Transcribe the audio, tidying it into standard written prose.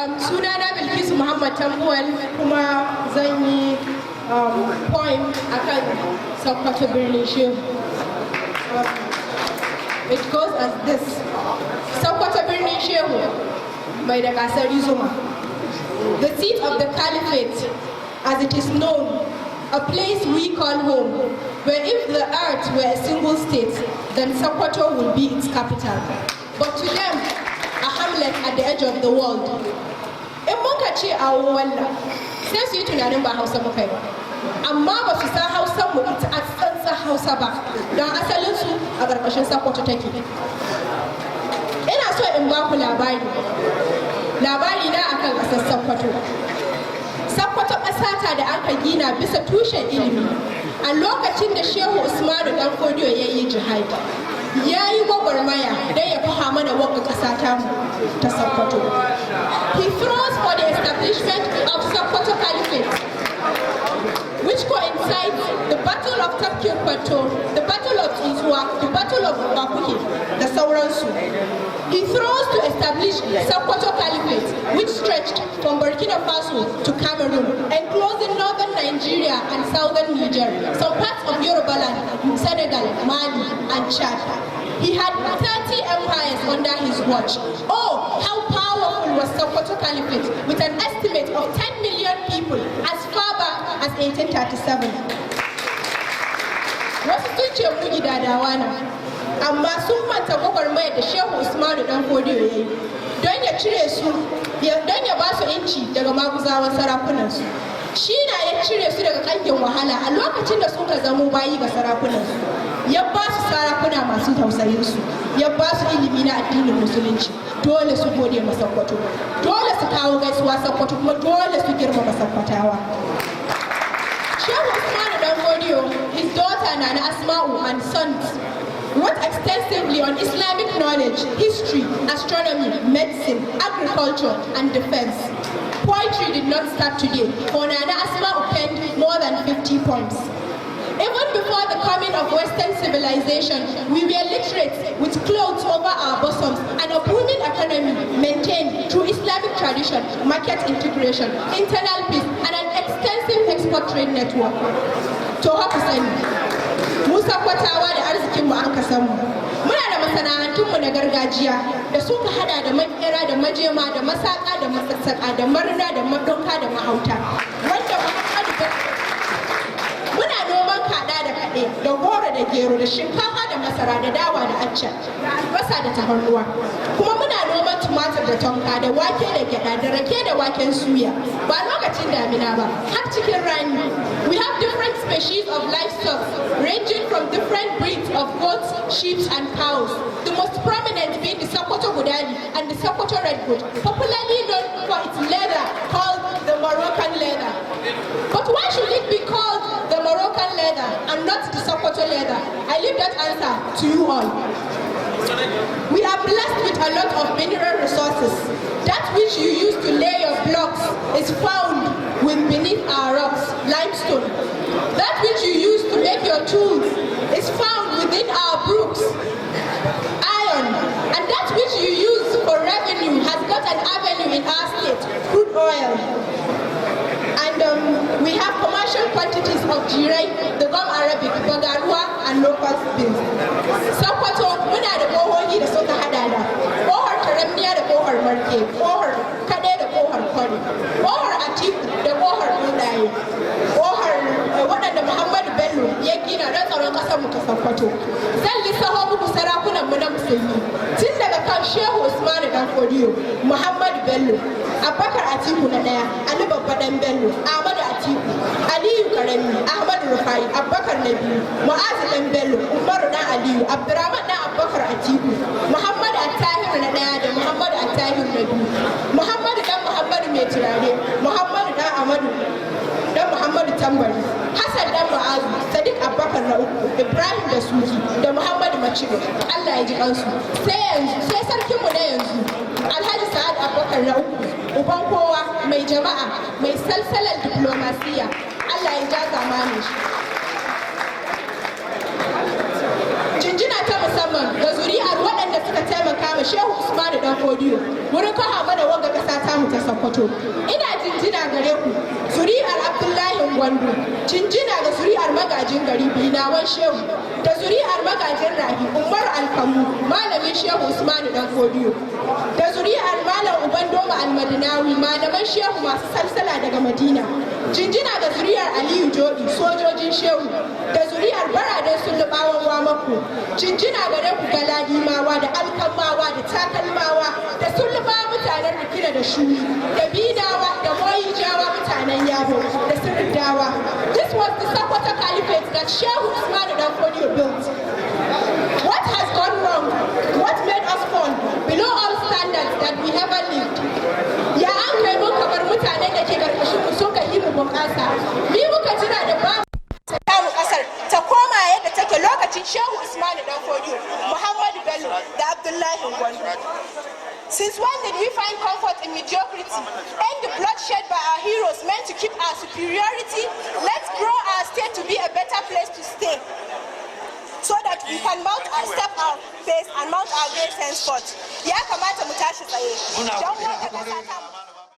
Sunana Bilkisu Muhammad Tambuwal kuma zan yi poem akan Sokoto birnin Shehu. It goes as this. Sokoto birnin Shehu mai da kasar Zuma. The seat of the Caliphate, as it is known, a place we call home, where if the earth were a single state, then Sokoto would be its capital. But to them, a hamlet at the edge of the world. In muka ce a walla, sai su yi tunanin ba Hausa muka yi ba. Amma ba su san Hausa mu ita a tsantsa Hausa ba, don asalinsu a ƙarƙashin Sokoto take. Ina so in ba ku labari na akan ƙasar Sokoto. Sokoto ƙasata da aka gina bisa tushen ilimi. A lokacin da Shehu Usmanu Dan Fodiyo ya yi jihadi, ya yi gwagwarmaya don ya faha mana wagga ƙasa tamu ta Sokoto. He throws for the establishment of Sokoto Caliphate, which coincides the Battle of Tafkin Kwato, the Battle of Iswa, the Battle of Bakuhi, da sauransu. He throws to establish Sokoto Caliphate, which stretched from Burkina Faso to Cameroon, enclosing northern Nigeria and southern Niger, some parts of Yorubaland, Senegal, Mali, and Chad. He had 30 empires under his watch. Oh, how powerful was Sokoto Caliphate, with an estimate of 10 million people as far back as 1837. Wasu sun ce mu gidadawa na, amma sun manta gwagwarmayar da Shehu Usmanu Dan Fodiyo ya yi don ya cire su, don ya ba su inci daga maguzawan sarakunansu. Shi na ya cire su daga ƙangin wahala a lokacin da suka zamo bayi ga sarakunansu. Ya ba su sarakuna masu tausayinsu, ya ba su ilimi na addinin musulunci. Dole su gode ma Sokoto, dole su kawo gaisuwa Sokoto, kuma dole su girmama Sokotawa. Shehu Usmanu Dan Fodiyo, his daughter Nana Asma'u and sons wrote extensively on Islamic knowledge, history, astronomy, medicine, agriculture, and defense. Poetry did not start today, for Nana Asma'u penned more than 50 poems. Even before the coming of Western civilization, we were literate with clothes over our bosoms and a booming economy maintained through Islamic tradition, market integration, internal peace, and an extensive export trade network. To haka sani, Musa Kwatawa da arzikinmu an kasanmu. Muna da masana'antunmu na gargajiya da suka hada da makera da majema da masaka da masassaka da marina da madonka da mahauta. Wanda muna noman kada da kaɗe da goro da gero da shinkafa da masara da dawa da acca da albasa da tafarnuwa. Kuma muna noman tumatir da tonka da wake da gyada da rake da waken suya. Ba lokacin damina ba, har cikin rani. We have different species of livestock ranging from different breeds of goats, sheep, and cows. The most prominent being the Sokoto Gudali and the Sokoto Redwood, popularly known for its leather called the Moroccan leather. But why should it be called the Moroccan leather and not the Sokoto leather? I leave that answer to you all. We are blessed with a lot of mineral resources. That which you use to lay your blocks is found beneath our rocks, limestone. That which you use to make your tools is found within our brooks, iron. And that which you use for revenue has got an avenue in our state, crude oil. And we have commercial quantities of jirai, the gum Arabic, bagarua, and locust beans. Sokoto, muna da kohohi da suka hada da kohar taramniya da kohar marke, kohar kade da kohar kwari, kohar atiku da kohar dudaye, kohar waɗanda Muhammadu Bello ya gina don tsaron ƙasar mu ta Sokoto. Zan lissafa muku sarakunan mu na musulmi tun daga kan Shehu Usmanu Dan Fodiyo, Muhammadu Bello, Abubakar Atiku na ɗaya, Ali Babba Dan Bello, Ahmadu Atiku, Aliyu Karami, Ahmadu Rufai, Abubakar na biyu, Mu'azu Dan Bello, Umaru Dan Aliyu, Abdurrahman Dan Abubakar Atiku, Muhammadu Attahiru na ɗaya da Muhammadu Attahiru na biyu, Muhammadu Dan Muhammadu Mai Turare, Muhammadu Dan Amadu Dan Muhammadu Tambari, Hassan Dan Mu'azu, Sadiq Abubakar na uku, Ibrahim da Suki, da Muhammadu Macido. Allah ya ji kansu. Sai sarkinmu na yanzu, Alhaji Sa'ad Abubakar na uku, uban kowa, mai jama'a, mai salsalar diplomasiya. Allah ya ja zamanin shi. Jinjina ta musamman ga zuri'ar waɗanda suka taimaka ma Shehu Usmanu Dan Fodiyo wurin kawo mana wanga ƙasa ta tamu ta Sokoto. Ina jinjina gare ku zuri'ar Abdullahi Gwandu, jinjina ga zuri'ar magajin gari Binawan Shehu da zuri'ar magajin Rahi Umar Alkamu malamin Shehu Usmanu Dan Fodiyo da zuri'ar Malam Uban Doma Almadinawi malaman Shehu masu salsala daga Madina. Jinjina ga zuri'ar Aliyu Jodi sojojin Shehu da zuri'ar Baraden Sullubawan Wamako. Jinjina gare ku Galadimawa da Alkamawa da Takalmawa da Sullubawa mutanen Rikina da Shuni da Bidawa da Moyijawa mutanen Yabo da Sirdawa. This was the Sokoto Caliphate that Shehu Usmanu Dan Fodiyo built. What has gone wrong? What made us fall below all standards that we ever lived? Ya an kai mun kamar mutanen da ke karkashin mu sun kai mu bunƙasa. Ni muka jira da ba ta tamu kasar ta koma yadda take lokacin Shehu Usmanu Dan Fodiyo, Muhammadu Bello da Abdullahi Gwandu. Since when did we find comfort in mediocrity? End the bloodshed by our heroes meant to keep our superiority? Let's grow our state to be a better place to stay, so that we can mount our step our pace and mount our grace henceforth. Ya kamata mu tashi tsaye. Don wata kasa ta